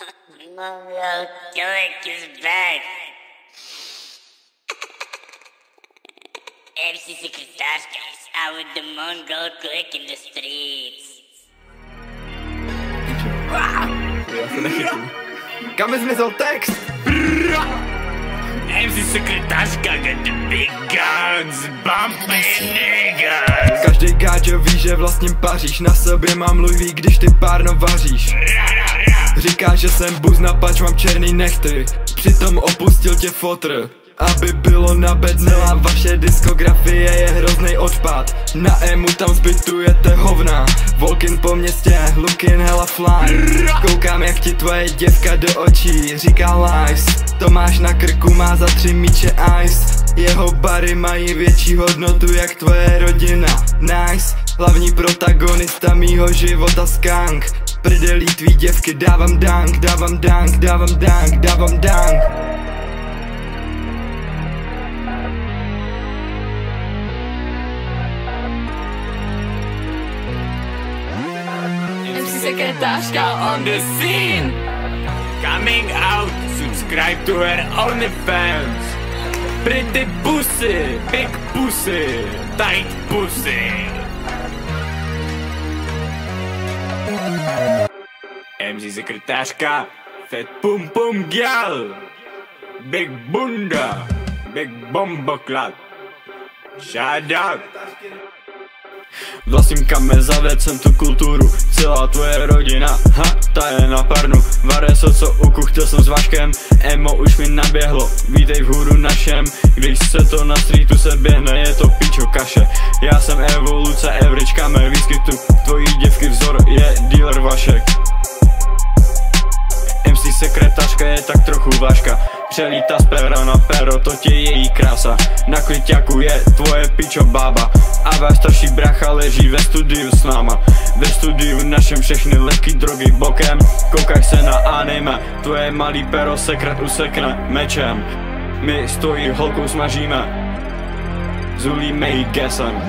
Mongol Klik is back. MC Sekretářka is out with the Mongol Klik in the streets. Já se nechytím. Kam zmizel text? MC Sekretářka got the big guns, bumping niggas. Každý gáčo ví, že vlastním paříš. Na sobě mám Louis, když ty párno vaříš. Říká, že jsem buzna, pač mám černý nechty. Přitom opustil tě fotr, aby bylo na bednela. Vaše diskografie je hroznej odpad. Na emu tam zbytujete hovna. Walking po městě, looking hella fly. Koukám, jak ti tvoje děvka do očí říká lies. Tomáš na krku má za 3 míče ice. Jeho bary mají větší hodnotu jak tvoje rodina. Nice, hlavní protagonista mýho života skunk. Prdelí tvý děvky, dávám dank, dávám dank, dávám dank, dávám dank. MC Sekretářka on the scene, coming out, subscribe to her OnlyFans. Pretty pussy, big pussy, tight pussy. MC Sekretářka, fat pum pum gal, big bunda, big bomboklad. Shout out. Vlastním kame, zavřet jsem tu kulturu. Celá tvoje rodina, ta je na parnu. Vare co uku, chtěl jsem s Vaškem. Emo už mi naběhlo, vítej v hůru našem. Když se to na streetu se běhne, je to pičo kaše. Já jsem evoluce, average kame, výskytu tvojí děvky vzor je dealer Vašek. MC Sekretářka je tak trochu Vaška. Přelítá z péra na péro, to tě je její krása. Na kliťaku je tvoje pičo bába. A váš starší brácha leží ve studiu s náma. Ve studiu našem všechny lehký drogy bokem. Koukáš se na anime, tvoje malý péro sekret usekne mečem. My s tvojí holkou smažíme, zulíme jí gesem.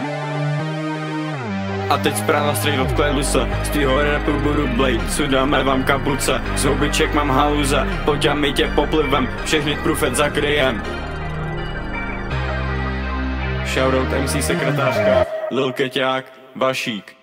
A teď zpráva straight od Klejluse. Z tvýho rapu budu blade, sudáme vám kapuce. Z hubiček mám haluze, pojď a my tě poplivem. Všechny průfet zakryjem. Shoutout MC Sekretářka, Lil Keťák, Vašík.